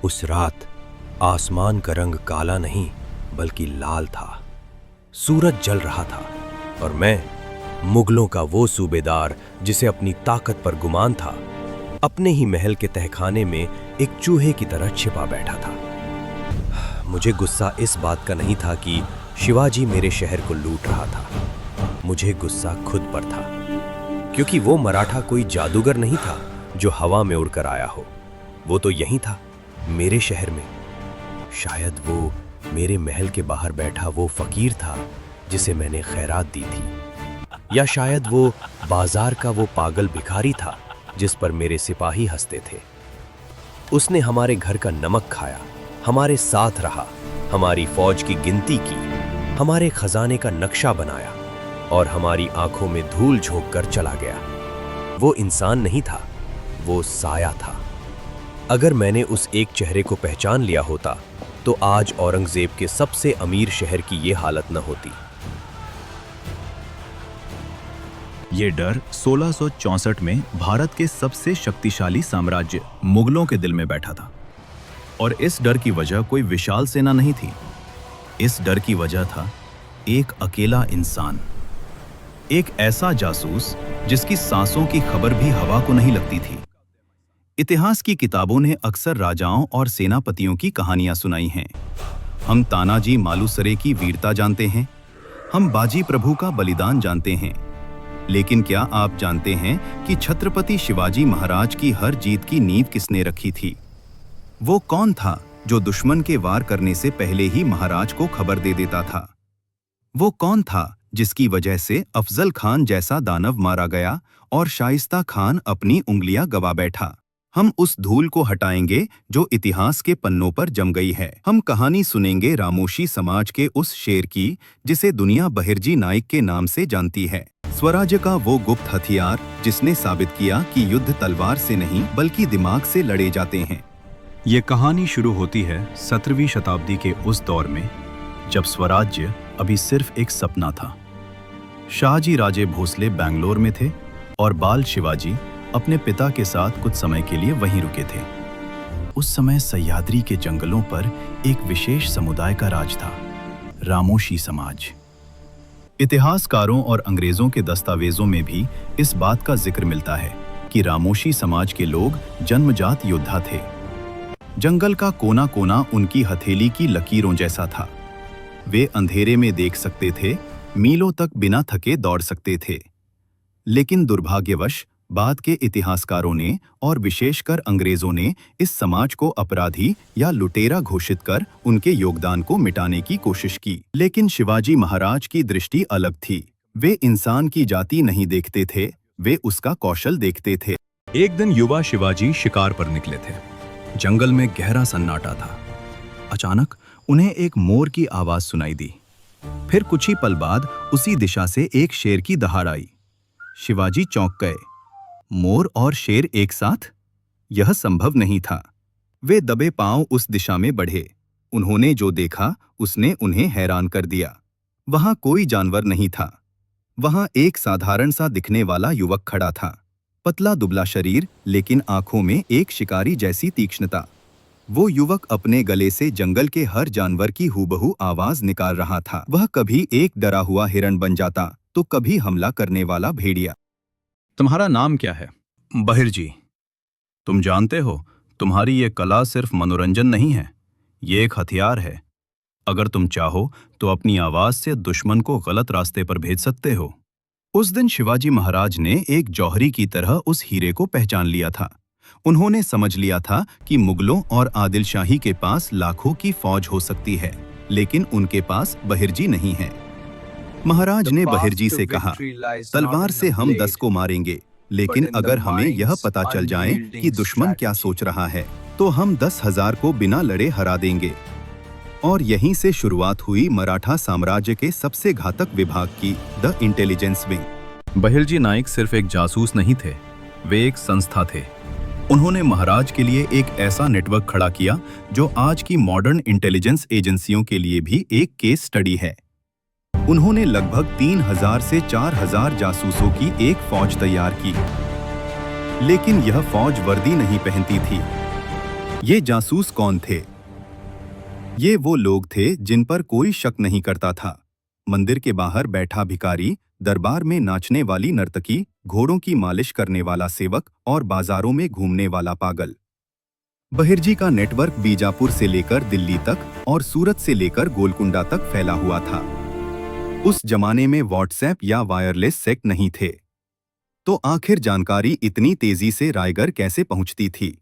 उस रात आसमान का रंग काला नहीं बल्कि लाल था। सूरज जल रहा था और मैं, मुगलों का वो सूबेदार जिसे अपनी ताकत पर गुमान था, अपने ही महल के तहखाने में एक चूहे की तरह छिपा बैठा था। मुझे गुस्सा इस बात का नहीं था कि शिवाजी मेरे शहर को लूट रहा था। मुझे गुस्सा खुद पर था, क्योंकि वो मराठा कोई जादूगर नहीं था जो हवा में उड़कर आया हो। वो तो यहीं था, मेरे शहर में। शायद वो मेरे महल के बाहर बैठा वो फकीर था जिसे मैंने खैरात दी थी, या शायद वो बाजार का वो पागल भिखारी था जिस पर मेरे सिपाही हंसते थे। उसने हमारे घर का नमक खाया, हमारे साथ रहा, हमारी फौज की गिनती की, हमारे खजाने का नक्शा बनाया और हमारी आंखों में धूल झोंक कर चला गया। वो इंसान नहीं था, वो साया था। अगर मैंने उस एक चेहरे को पहचान लिया होता तो आज औरंगजेब के सबसे अमीर शहर की ये हालत न होती। ये डर 1664 में भारत के सबसे शक्तिशाली साम्राज्य मुगलों के दिल में बैठा था। और इस डर की वजह कोई विशाल सेना नहीं थी। इस डर की वजह था एक अकेला इंसान, एक ऐसा जासूस जिसकी सांसों की खबर भी हवा को नहीं लगती थी। इतिहास की किताबों ने अक्सर राजाओं और सेनापतियों की कहानियां सुनाई हैं। हम तानाजी मालुसरे की वीरता जानते हैं, हम बाजी प्रभु का बलिदान जानते हैं, लेकिन क्या आप जानते हैं कि छत्रपति शिवाजी महाराज की हर जीत की नींव किसने रखी थी? वो कौन था जो दुश्मन के वार करने से पहले ही महाराज को खबर दे देता था? वो कौन था जिसकी वजह से अफजल खान जैसा दानव मारा गया और शाइस्ता खान अपनी उंगलियां गवा बैठा? हम उस धूल को हटाएंगे जो इतिहास के पन्नों पर जम गई है। हम कहानी सुनेंगे रामोशी समाज के उस शेर की जिसे दुनिया बहिर्जी नाइक के नाम से जानती है। स्वराज्य का वो गुप्त हथियार जिसने साबित किया कि युद्ध तलवार से नहीं बल्कि दिमाग से लड़े जाते हैं। ये कहानी शुरू होती है 17वीं शताब्दी के उस दौर में जब स्वराज्य अभी सिर्फ एक सपना था। शाहजी राजे भोसले बैंगलोर में थे और बाल शिवाजी अपने पिता के साथ कुछ समय के लिए वहीं रुके थे। उस समय सह्याद्री के जंगलों पर एक विशेष समुदाय का राज था, रामोशी समाज। इतिहासकारों और अंग्रेजों के दस्तावेजों में भी इस बात का जिक्र मिलता है कि रामोशी समाज के लोग जन्मजात योद्धा थे। जंगल का कोना कोना उनकी हथेली की लकीरों जैसा था। वे अंधेरे में देख सकते थे, मीलों तक बिना थके दौड़ सकते थे। लेकिन दुर्भाग्यवश बाद के इतिहासकारों ने और विशेषकर अंग्रेजों ने इस समाज को अपराधी या लुटेरा घोषित कर उनके योगदान को मिटाने की कोशिश की। लेकिन शिवाजी महाराज की दृष्टि अलग थी। वे इंसान की जाति नहीं देखते थे, वे उसका कौशल देखते थे। एक दिन युवा शिवाजी शिकार पर निकले थे। जंगल में गहरा सन्नाटा था। अचानक उन्हें एक मोर की आवाज सुनाई दी। फिर कुछ ही पल बाद उसी दिशा से एक शेर की दहाड़ आई। शिवाजी चौंक गए। मोर और शेर एक साथ? यह संभव नहीं था। वे दबे पांव उस दिशा में बढ़े। उन्होंने जो देखा उसने उन्हें हैरान कर दिया। वहां कोई जानवर नहीं था। वहां एक साधारण सा दिखने वाला युवक खड़ा था। पतला दुबला शरीर, लेकिन आंखों में एक शिकारी जैसी तीक्ष्णता। वो युवक अपने गले से जंगल के हर जानवर की हूबहू आवाज निकाल रहा था। वह कभी एक डरा हुआ हिरण बन जाता तो कभी हमला करने वाला भेड़िया। तुम्हारा नाम क्या है? बहिर्जी। तुम जानते हो, तुम्हारी ये कला सिर्फ मनोरंजन नहीं है, ये एक हथियार है। अगर तुम चाहो तो अपनी आवाज से दुश्मन को गलत रास्ते पर भेज सकते हो। उस दिन शिवाजी महाराज ने एक जौहरी की तरह उस हीरे को पहचान लिया था। उन्होंने समझ लिया था कि मुगलों और आदिल शाही के पास लाखों की फौज हो सकती है, लेकिन उनके पास बहिर्जी नहीं है। महाराज ने बहिर्जी से कहा, तलवार से हम 10 को मारेंगे, लेकिन अगर हमें यह पता चल जाए कि दुश्मन क्या सोच रहा है तो हम 10,000 को बिना लड़े हरा देंगे। और यहीं से शुरुआत हुई मराठा साम्राज्य के सबसे घातक विभाग की, the intelligence wing. Bahirji Naik सिर्फ एक जासूस नहीं थे, वे एक संस्था थे। उन्होंने महाराज के लिए एक ऐसा नेटवर्क खड़ा किया जो आज की मॉडर्न इंटेलिजेंस एजेंसियों के लिए भी एक केस स्टडी है। उन्होंने लगभग 3,000 से 4,000 जासूसों की एक फौज तैयार की, लेकिन यह फौज वर्दी नहीं पहनती थी। ये जासूस कौन थे? ये वो लोग थे जिन पर कोई शक नहीं करता था। मंदिर के बाहर बैठा भिखारी, दरबार में नाचने वाली नर्तकी, घोड़ों की मालिश करने वाला सेवक और बाजारों में घूमने वाला पागल। बहिर्जी का नेटवर्क बीजापुर से लेकर दिल्ली तक और सूरत से लेकर गोलकुंडा तक फैला हुआ था। उस जमाने में व्हाट्सएप या वायरलेस सेट नहीं थे, तो आखिर जानकारी इतनी तेजी से रायगढ़ कैसे पहुंचती थी?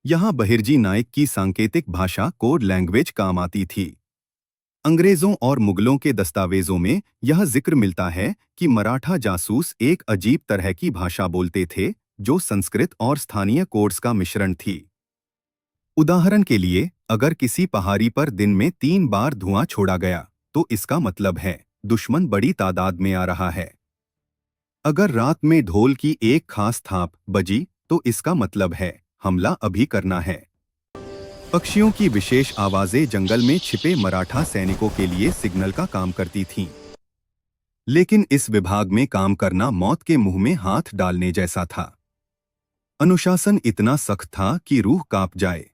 यहां बहिर्जी नायक की सांकेतिक भाषा कोड लैंग्वेज काम आती थी। अंग्रेजों और मुगलों के दस्तावेजों में यह जिक्र मिलता है कि मराठा जासूस एक अजीब तरह की भाषा बोलते थे जो संस्कृत और स्थानीय कोड्स का मिश्रण थी। उदाहरण के लिए, अगर किसी पहाड़ी पर दिन में 3 बार धुआं छोड़ा गया तो इसका मतलब है दुश्मन बड़ी तादाद में आ रहा है। अगर रात में ढोल की एक खास थाप बजी तो इसका मतलब है हमला अभी करना है। पक्षियों की विशेष आवाजें जंगल में छिपे मराठा सैनिकों के लिए सिग्नल का काम करती थीं। लेकिन इस विभाग में काम करना मौत के मुंह में हाथ डालने जैसा था। अनुशासन इतना सख्त था कि रूह कांप जाए।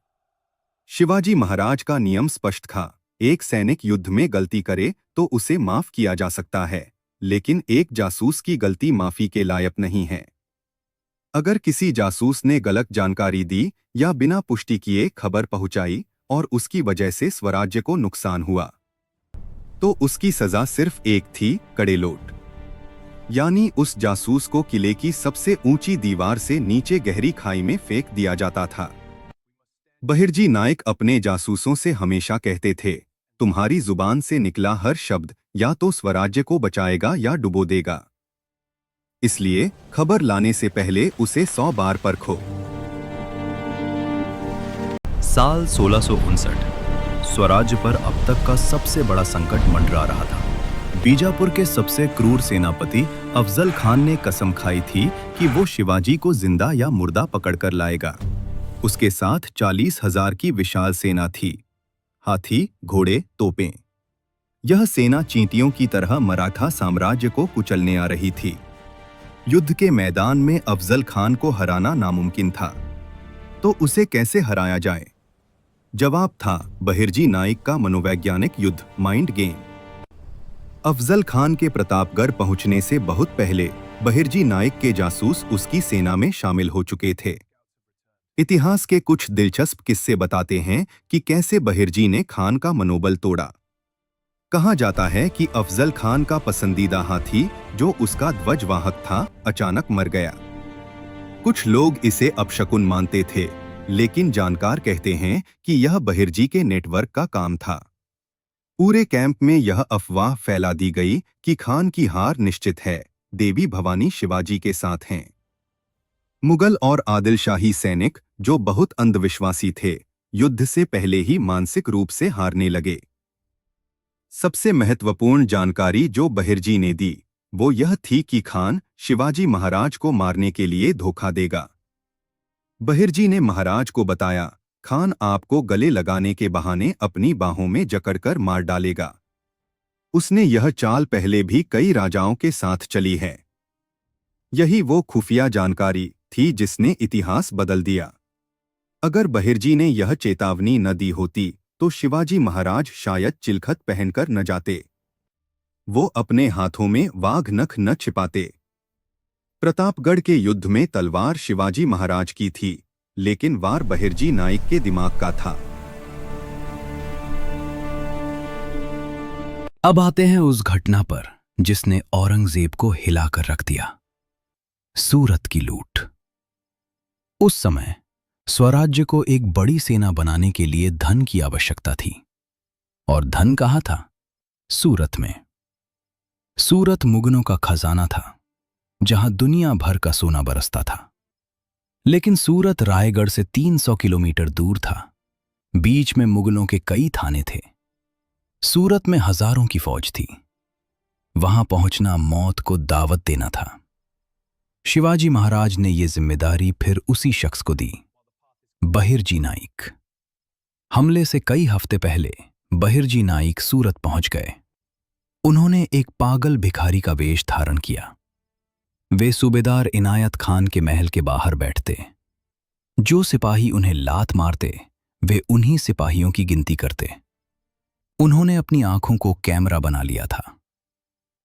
शिवाजी महाराज का नियम स्पष्ट था, एक सैनिक युद्ध में गलती करे तो उसे माफ किया जा सकता है, लेकिन एक जासूस की गलती माफी के लायक नहीं है। अगर किसी जासूस ने गलत जानकारी दी या बिना पुष्टि किए खबर पहुंचाई और उसकी वजह से स्वराज्य को नुकसान हुआ, तो उसकी सजा सिर्फ एक थी, कड़ेलोट। यानी उस जासूस को किले की सबसे ऊंची दीवार से नीचे गहरी खाई में फेंक दिया जाता था। बहिर्जी नायक अपने जासूसों से हमेशा कहते थे, तुम्हारी जुबान से निकला हर शब्द या तो स्वराज्य को बचाएगा या डुबो देगा। इसलिए खबर लाने से पहले उसे 100 बार परखो। साल 1659 स्वराज्य पर अब तक का सबसे बड़ा संकट मंडरा रहा था। बीजापुर के सबसे क्रूर सेनापति अफजल खान ने कसम खाई थी कि वो शिवाजी को जिंदा या मुर्दा पकड़कर लाएगा। उसके साथ 40,000 की विशाल सेना थी, हाथी, घोड़े, तोपें। यह सेना चींटियों की तरह मराठा साम्राज्य को कुचलने आ रही थी। युद्ध के मैदान में अफजल खान को हराना नामुमकिन था, तो उसे कैसे हराया जाए? जवाब था बहिर्जी नायक का मनोवैज्ञानिक युद्ध, माइंड गेम। अफजल खान के प्रतापगढ़ पहुंचने से बहुत पहले बहिर्जी नायक के जासूस उसकी सेना में शामिल हो चुके थे। इतिहास के कुछ दिलचस्प किस्से बताते हैं कि कैसे बहिर्जी ने खान का मनोबल तोड़ा। कहा जाता है कि अफजल खान का पसंदीदा हाथी, जो उसका ध्वजवाहक था, अचानक मर गया। कुछ लोग इसे अपशकुन मानते थे, लेकिन जानकार कहते हैं कि यह बहिर्जी के नेटवर्क का काम था। पूरे कैंप में यह अफवाह फैला दी गई कि खान की हार निश्चित है, देवी भवानी शिवाजी के साथ हैं। मुगल और आदिल शाही सैनिक, जो बहुत अंधविश्वासी थे, युद्ध से पहले ही मानसिक रूप से हारने लगे। सबसे महत्वपूर्ण जानकारी जो बहिर्जी ने दी वो यह थी कि खान शिवाजी महाराज को मारने के लिए धोखा देगा। बहिर्जी ने महाराज को बताया, खान आपको गले लगाने के बहाने अपनी बाहों में जकड़कर मार डालेगा। उसने यह चाल पहले भी कई राजाओं के साथ चली है। यही वो खुफिया जानकारी थी जिसने इतिहास बदल दिया। अगर बहिर्जी ने यह चेतावनी न दी होती तो शिवाजी महाराज शायद चिलखत पहनकर न जाते। वो अपने हाथों में वाघ नख न छिपाते। प्रतापगढ़ के युद्ध में तलवार शिवाजी महाराज की थी, लेकिन वार बहिर्जी नायक के दिमाग का था। अब आते हैं उस घटना पर जिसने औरंगजेब को हिलाकर रख दिया, सूरत की लूट। उस समय स्वराज्य को एक बड़ी सेना बनाने के लिए धन की आवश्यकता थी, और धन कहाँ था? सूरत में। सूरत मुगलों का खजाना था, जहां दुनिया भर का सोना बरसता था। लेकिन सूरत रायगढ़ से 300 किलोमीटर दूर था। बीच में मुगलों के कई थाने थे। सूरत में हजारों की फौज थी। वहां पहुंचना मौत को दावत देना था। शिवाजी महाराज ने यह जिम्मेदारी फिर उसी शख्स को दी, बहिर्जी नायक। हमले से कई हफ्ते पहले बहिर्जी नायक सूरत पहुंच गए। उन्होंने एक पागल भिखारी का वेश धारण किया। वे सूबेदार इनायत खान के महल के बाहर बैठते। जो सिपाही उन्हें लात मारते वे उन्हीं सिपाहियों की गिनती करते। उन्होंने अपनी आंखों को कैमरा बना लिया था।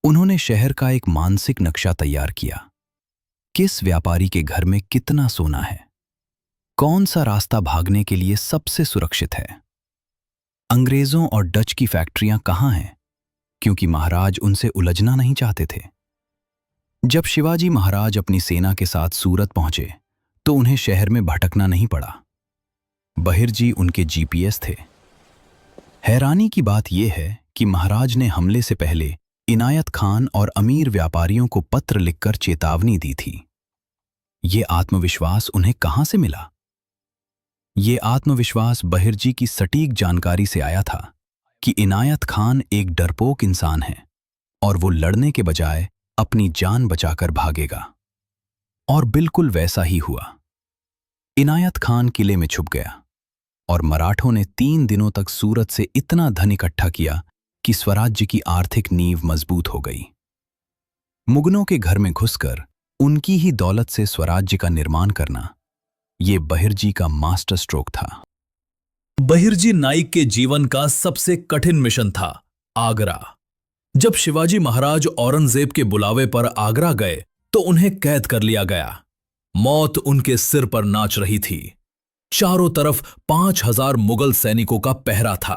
उन्होंने शहर का एक मानसिक नक्शा तैयार किया। किस व्यापारी के घर में कितना सोना है, कौन सा रास्ता भागने के लिए सबसे सुरक्षित है, अंग्रेजों और डच की फैक्ट्रियां कहां हैं, क्योंकि महाराज उनसे उलझना नहीं चाहते थे। जब शिवाजी महाराज अपनी सेना के साथ सूरत पहुंचे तो उन्हें शहर में भटकना नहीं पड़ा। बहिर्जी उनके जीपीएस थे। हैरानी की बात यह है कि महाराज ने हमले से पहले इनायत खान और अमीर व्यापारियों को पत्र लिखकर चेतावनी दी थी। ये आत्मविश्वास उन्हें कहां से मिला? ये आत्मविश्वास बहिर्जी की सटीक जानकारी से आया था कि इनायत खान एक डरपोक इंसान है और वो लड़ने के बजाय अपनी जान बचाकर भागेगा। और बिल्कुल वैसा ही हुआ। इनायत खान किले में छुप गया और मराठों ने 3 दिनों तक सूरत से इतना धन इकट्ठा किया कि स्वराज्य की आर्थिक नींव मजबूत हो गई। मुगलों के घर में घुसकर उनकी ही दौलत से स्वराज्य का निर्माण करना, ये बहिर्जी का मास्टर स्ट्रोक था। बहिर्जी नाइक के जीवन का सबसे कठिन मिशन था आगरा। जब शिवाजी महाराज औरंगजेब के बुलावे पर आगरा गए तो उन्हें कैद कर लिया गया। मौत उनके सिर पर नाच रही थी। चारों तरफ 5000 मुगल सैनिकों का पहरा था।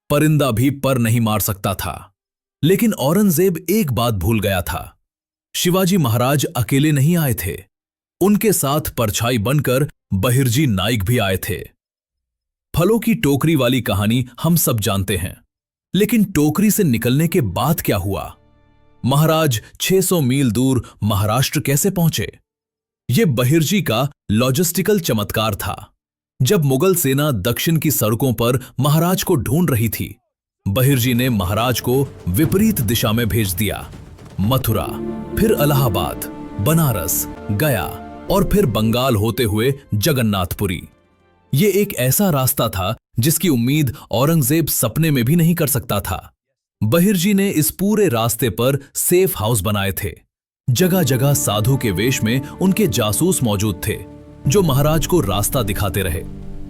परिंदा भी पर नहीं मार सकता था। लेकिन औरंगजेब एक बात भूल गया था। शिवाजी महाराज अकेले नहीं आए थे। उनके साथ परछाई बनकर बहिर्जी नाइक भी आए थे। फलों की टोकरी वाली कहानी हम सब जानते हैं, लेकिन टोकरी से निकलने के बाद क्या हुआ? महाराज 600 मील दूर महाराष्ट्र कैसे पहुंचे? यह बहिर्जी का लॉजिस्टिकल चमत्कार था। जब मुगल सेना दक्षिण की सड़कों पर महाराज को ढूंढ रही थी, बहिर्जी ने महाराज को विपरीत दिशा में भेज दिया। मथुरा, फिर इलाहाबाद, बनारस, गया और फिर बंगाल होते हुए जगन्नाथपुरी। ये एक ऐसा रास्ता था जिसकी उम्मीद औरंगजेब सपने में भी नहीं कर सकता था। बहिर्जी ने इस पूरे रास्ते पर सेफ हाउस बनाए थे। जगह जगह साधु के वेश में उनके जासूस मौजूद थे जो महाराज को रास्ता दिखाते रहे।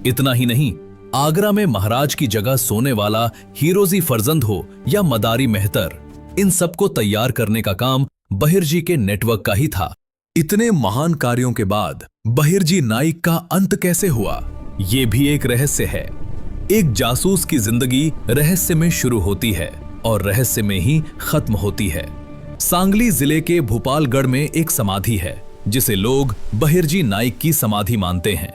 इतना ही नहीं, आगरा में महाराज की जगह सोने वाला हीरोजी फरजंद हो या मदारी मेहतर, इन सबको तैयार करने का काम बहिर्जी के नेटवर्क का ही था। इतने महान कार्यों के बाद बहिर्जी नाइक का अंत कैसे हुआ, ये भी एक रहस्य है। एक जासूस की जिंदगी रहस्य में शुरू होती है और रहस्य में ही खत्म होती है। सांगली जिले के भोपालगढ़ में एक समाधि है जिसे लोग बहिर्जी नाइक की समाधि मानते हैं।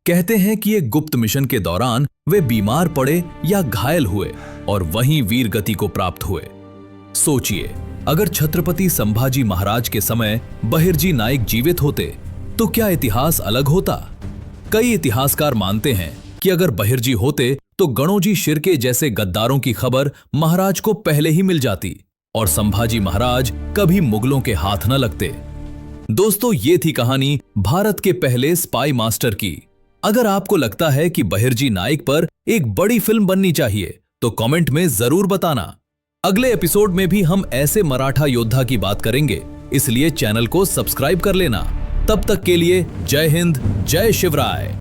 कहते हैं कि एक गुप्त मिशन के दौरान वे बीमार पड़े या घायल हुए और वहीं वीर गति को प्राप्त हुए। सोचिए, अगर छत्रपति संभाजी महाराज के समय बहिर्जी नाइक जीवित होते तो क्या इतिहास अलग होता? कई इतिहासकार मानते हैं कि अगर बहिर्जी होते तो गणोजी शिर्के जैसे गद्दारों की खबर महाराज को पहले ही मिल जाती और संभाजी महाराज कभी मुगलों के हाथ न लगते। दोस्तों, ये थी कहानी भारत के पहले स्पाई मास्टर की। अगर आपको लगता है कि बहिर्जी नाइक पर एक बड़ी फिल्म बननी चाहिए तो कमेंट में जरूर बताना। अगले एपिसोड में भी हम ऐसे मराठा योद्धा की बात करेंगे, इसलिए चैनल को सब्सक्राइब कर लेना। तब तक के लिए जय हिंद, जय शिवराय।